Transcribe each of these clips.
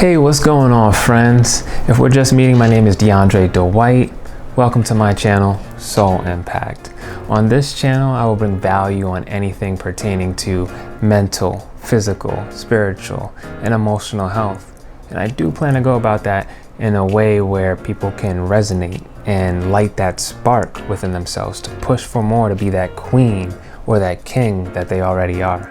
Hey, what's going on, friends? If we're just meeting, my name is DeAndre DeWhite. Welcome to my channel, Soul Impact. On this channel, I will bring value on anything pertaining to mental, physical, spiritual, and emotional health. And I do plan to go about that in a way where people can resonate and light that spark within themselves to push for more, to be that queen or that king that they already are.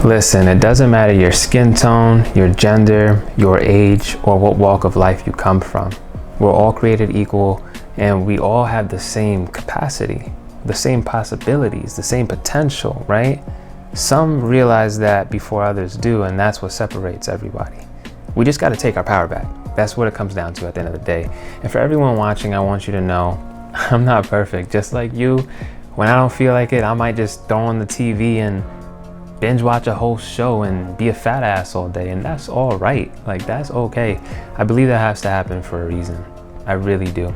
Listen, it doesn't matter your skin tone, your gender, your age, or what walk of life you come from. We're all created equal, and we all have the same capacity, the same possibilities, the same potential, right? Some realize that before others do, and that's what separates everybody. We just got to take our power back. That's what it comes down to at the end of the day. And for everyone watching, I want you to know I'm not perfect. Just like you, when I don't feel like it, I might just throw on the TV and binge watch a whole show and be a fat ass all day, and that's all right. Like, that's okay. I believe that has to happen for a reason. I really do.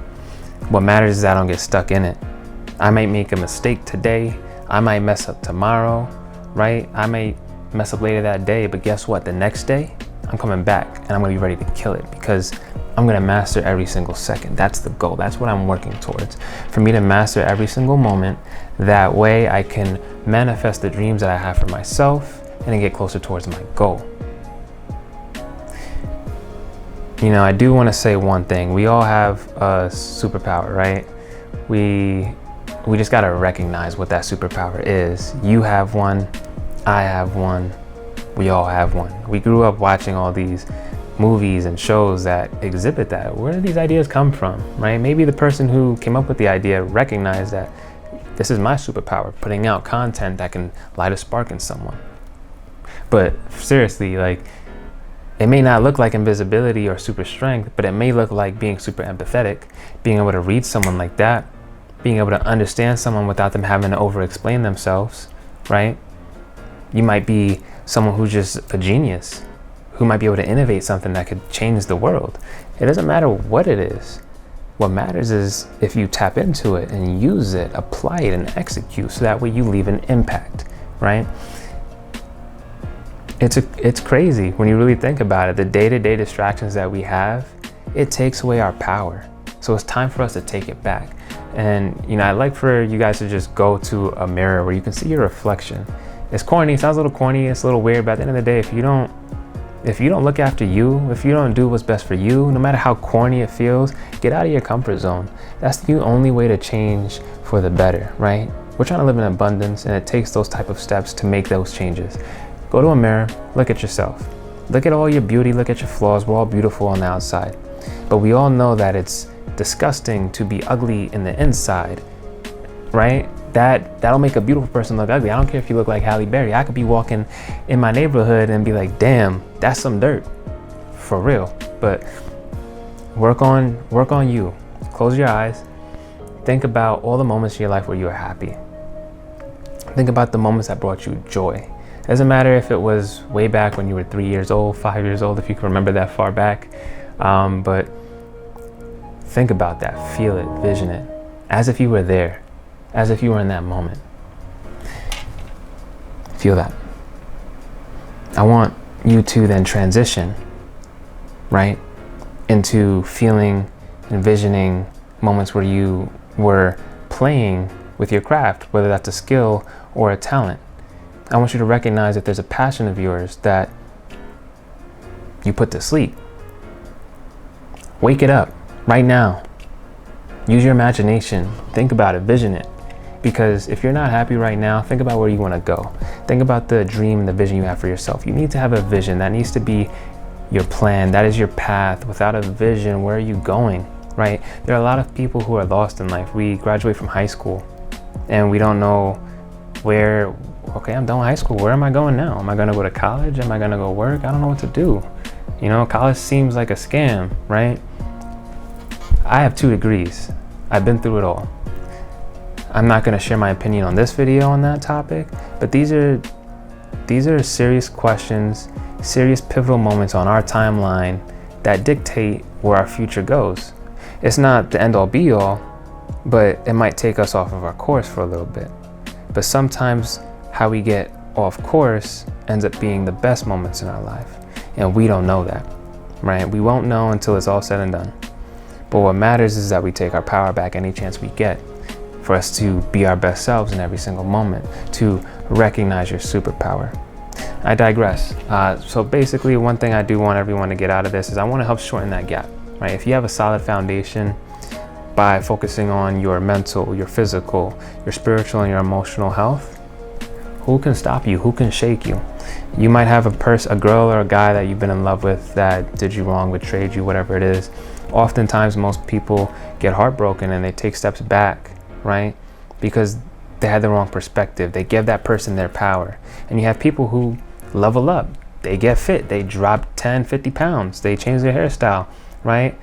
What matters is I don't get stuck in it. I might make a mistake today. I might mess up tomorrow, right? I might mess up later that day, but guess what? The next day, I'm coming back and I'm gonna be ready to kill it because I'm gonna master every single second. That's the goal. That's what I'm working towards. For me to master every single moment, that way I can manifest the dreams that I have for myself and then get closer towards my goal. You know, I do want to say one thing. We all have a superpower, right? We just got to recognize what that superpower is. You have one, I have one, we all have one. We grew up watching all these movies and shows that exhibit that. Where did these ideas come from, right? Maybe the person who came up with the idea recognized that this is my superpower, putting out content that can light a spark in someone. But seriously, like, it may not look like invisibility or super strength, but it may look like being super empathetic, being able to read someone like that, being able to understand someone without them having to over-explain themselves, right? You might be someone who's just a genius, who might be able to innovate something that could change the world. It doesn't matter what it is. What matters is if you tap into it and use it, apply it and execute, so that way you leave an impact, right? It's crazy when you really think about it. The day-to-day distractions that we have, it takes away our power. So it's time for us to take it back. And you know, I'd like for you guys to just go to a mirror where you can see your reflection. It's corny, it sounds a little corny, it's a little weird, but at the end of the day, if you don't look after you, if you don't do what's best for you, no matter how corny it feels, get out of your comfort zone. That's the only way to change for the better, right? We're trying to live in abundance, and it takes those type of steps to make those changes. Go to a mirror, look at yourself. Look at all your beauty, look at your flaws. We're all beautiful on the outside. But we all know that it's disgusting to be ugly in the inside, right? That'll make a beautiful person look ugly. I don't care if you look like Halle Berry. I could be walking in my neighborhood and be like, damn, that's some dirt, for real. But work on you. Close your eyes. Think about all the moments in your life where you were happy. Think about the moments that brought you joy. Doesn't matter if it was way back when you were 3 years old, 5 years old, if you can remember that far back. But think about that, feel it, vision it, as if you were there. As if you were in that moment. Feel that. I want you to then transition, right, into feeling, envisioning moments where you were playing with your craft, whether that's a skill or a talent. I want you to recognize that there's a passion of yours that you put to sleep. Wake it up right now. Use your imagination. Think about it, vision it. Because if you're not happy right now, think about where you want to go. Think about the dream and the vision you have for yourself. You need to have a vision. That needs to be your plan. That is your path. Without a vision, where are you going, right? There are a lot of people who are lost in life. We graduate from high school and we don't know where, okay, I'm done with high school. Where am I going now? Am I going to go to college? Am I going to go work? I don't know what to do. You know, college seems like a scam, right? I have 2 degrees. I've been through it all. I'm not going to share my opinion on this video on that topic, but these are serious questions, serious pivotal moments on our timeline that dictate where our future goes. It's not the end all be all, but it might take us off of our course for a little bit. But sometimes how we get of course, ends up being the best moments in our life. And we don't know that, right? We won't know until it's all said and done. But what matters is that we take our power back any chance we get, for us to be our best selves in every single moment, to recognize your superpower. I digress. So basically, one thing I do want everyone to get out of this is I want to help shorten that gap, right? If you have a solid foundation by focusing on your mental, your physical, your spiritual, and your emotional health, who can stop you? Who can shake you? You might have a girl or a guy that you've been in love with that did you wrong, betrayed you, whatever it is. Oftentimes, most people get heartbroken and they take steps back, right? Because they had the wrong perspective. They give that person their power. And you have people who level up. They get fit. They drop 10, 50 pounds. They change their hairstyle, right?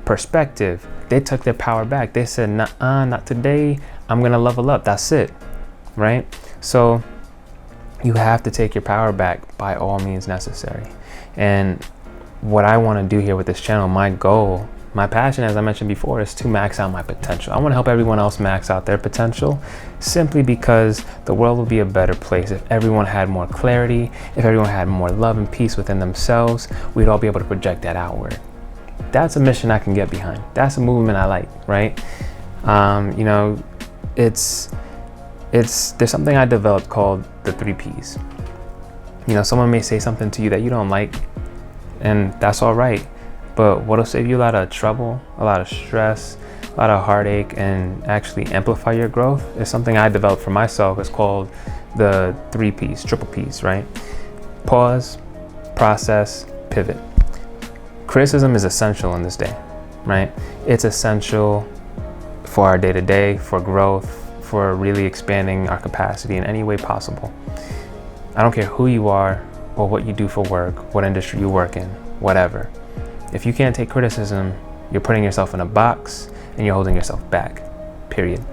Perspective. They took their power back. They said, nah, not today. I'm going to level up. That's it, right? So you have to take your power back by all means necessary. And what I want to do here with this channel, my goal, my passion, as I mentioned before, is to max out my potential. I want to help everyone else max out their potential, simply because the world would be a better place if everyone had more clarity, if everyone had more love and peace within themselves. We'd all be able to project that outward. That's a mission I can get behind. That's a movement I like, right? You know, there's something I developed called the 3 Ps. You know, someone may say something to you that you don't like, and that's all right. But what'll save you a lot of trouble, a lot of stress, a lot of heartache, and actually amplify your growth is something I developed for myself. It's called the 3 Ps, triple Ps, right? Pause, process, pivot. Criticism is essential in this day, right? It's essential for our day-to-day, for growth, for really expanding our capacity in any way possible. I don't care who you are or what you do for work, what industry you work in, whatever. If you can't take criticism, you're putting yourself in a box and you're holding yourself back, period.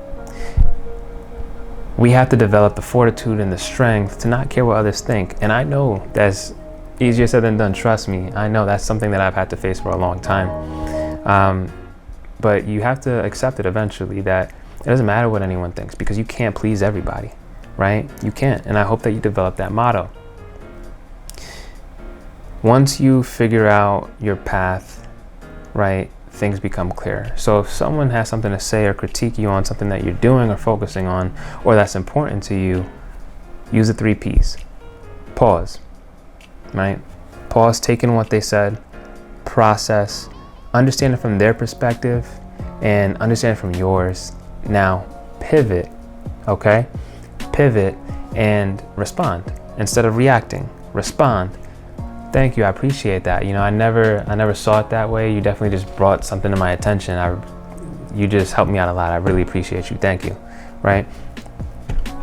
We have to develop the fortitude and the strength to not care what others think. And I know that's easier said than done, trust me. I know that's something that I've had to face for a long time. But you have to accept it eventually, that it doesn't matter what anyone thinks, because you can't please everybody, right? You can't. And I hope that you develop that motto. Once you figure out your path, right, things become clear. So if someone has something to say or critique you on something that you're doing or focusing on, or that's important to you, use the 3 Ps. Pause, right? Pause, take in what they said, process, understand it from their perspective, and understand it from yours. Now, pivot, okay? Pivot and respond. Instead of reacting, respond. Thank you, I appreciate that. You know, I never saw it that way. You definitely just brought something to my attention. You just helped me out a lot. I really appreciate you. Thank you, right?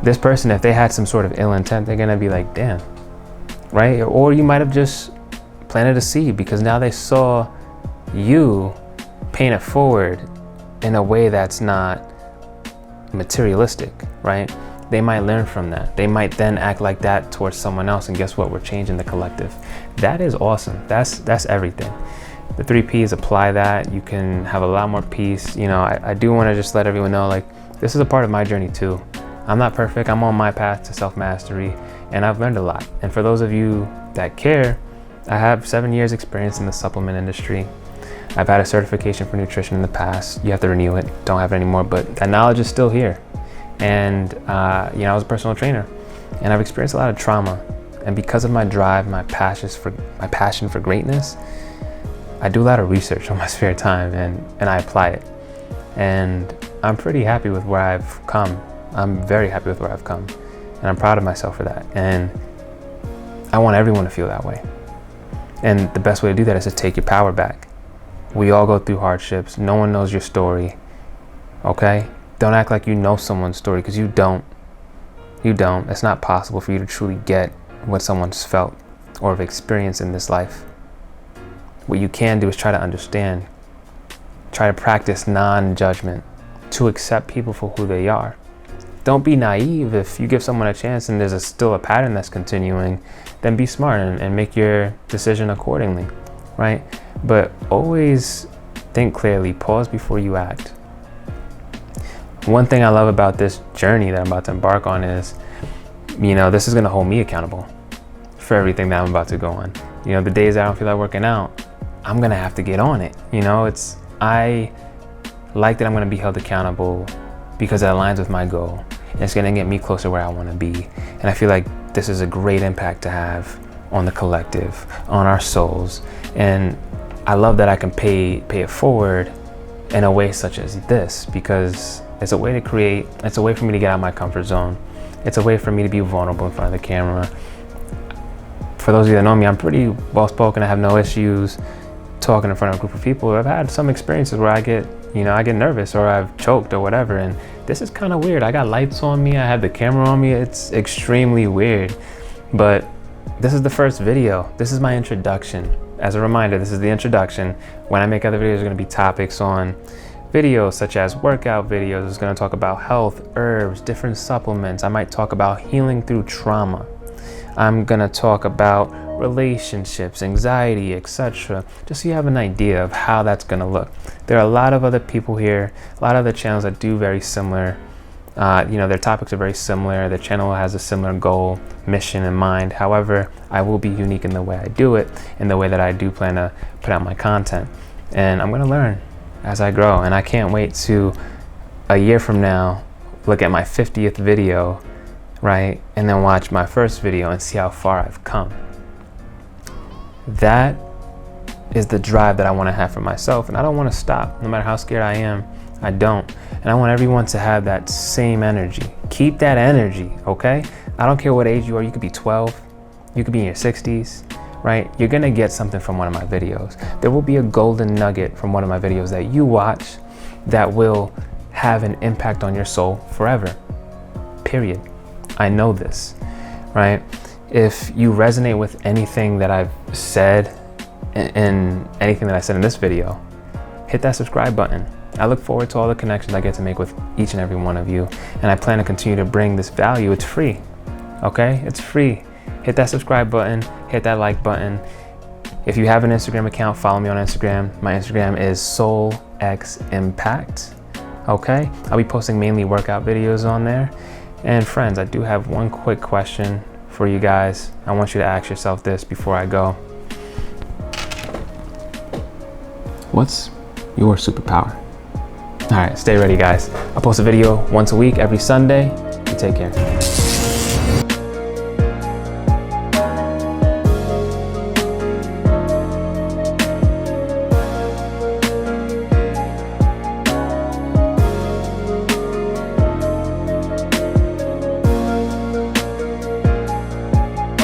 This person, if they had some sort of ill intent, they're gonna be like, damn, right? Or you might have just planted a seed, because now they saw you paint it forward in a way that's not materialistic, right? They might learn from that. They might then act like that towards someone else, and guess what? We're changing the collective. That is awesome. That's everything. The 3 Ps, apply that. You can have a lot more peace. You know, I do want to just let everyone know, like, this is a part of my journey too. I'm not perfect. I'm on my path to self-mastery, and I've learned a lot. And for those of you that care, I have 7 years experience in the supplement industry. I've had a certification for nutrition in the past. You have to renew it. Don't have it anymore, but that knowledge is still here. And you know, I was a personal trainer, and I've experienced a lot of trauma. And because of my drive, my passion for greatness, I do a lot of research on my spare time, and I apply it. And I'm pretty happy with where I've come. I'm very happy with where I've come, and I'm proud of myself for that. And I want everyone to feel that way. And the best way to do that is to take your power back. We all go through hardships. No one knows your story, okay? Don't act like you know someone's story, because you don't. You don't. It's not possible for you to truly get what someone's felt or have experienced in this life. What you can do is try to understand. Try to practice non-judgment, to accept people for who they are. Don't be naive. If you give someone a chance and there's still a pattern that's continuing, then be smart and make your decision accordingly, right? But always think clearly. Pause before you act. One thing I love about this journey that I'm about to embark on is you know, this is gonna hold me accountable for everything that I'm about to go on. You know, the days I don't feel like working out, I'm gonna have to get on it. You know, I like that I'm gonna be held accountable because it aligns with my goal. And it's gonna get me closer where I wanna be. And I feel like this is a great impact to have on the collective, on our souls. And I love that I can pay it forward in a way such as this, because it's a way to create, it's a way for me to get out of my comfort zone. It's a way for me to be vulnerable in front of the camera. For those of you that know me, I'm pretty well spoken. I have no issues talking in front of a group of people. I've had some experiences where I get nervous or I've choked or whatever. And this is kind of weird. I got lights on me. I have the camera on me. It's extremely weird. But this is the first video. This is my introduction. As a reminder, this is the introduction. When I make other videos, there's going to be topics on videos such as workout videos. It's going to talk about health, herbs, different supplements. I might talk about healing through trauma. I'm going to talk about relationships, anxiety, etc. Just so you have an idea of how that's going to look. There are a lot of other people here, a lot of other channels that do very similar. Their topics are very similar. Their channel has a similar goal, mission in mind. However, I will be unique in the way I do it, in the way that I do plan to put out my content. And I'm going to learn as I grow. And I can't wait to, a year from now, look at my 50th video, right? And then watch my first video and see how far I've come. That is the drive that I want to have for myself. And I don't want to stop. No matter how scared I am, I don't. And I want everyone to have that same energy. Keep that energy, okay? I don't care what age you are. You could be 12. You could be in your 60s, right? You're going to get something from one of my videos. There will be a golden nugget from one of my videos that you watch that will have an impact on your soul forever, period. I know this, right? If you resonate with anything that I've said and anything that I said in this video, hit that subscribe button. I look forward to all the connections I get to make with each and every one of you. And I plan to continue to bring this value. It's free, okay? It's free. Hit that subscribe button, hit that like button. If you have an Instagram account, follow me on Instagram. My Instagram is SoulXImpact, okay? I'll be posting mainly workout videos on there. And friends, I do have one quick question for you guys. I want you to ask yourself this before I go. What's your superpower? All right, stay ready, guys. I'll post a video once a week, every Sunday. You take care.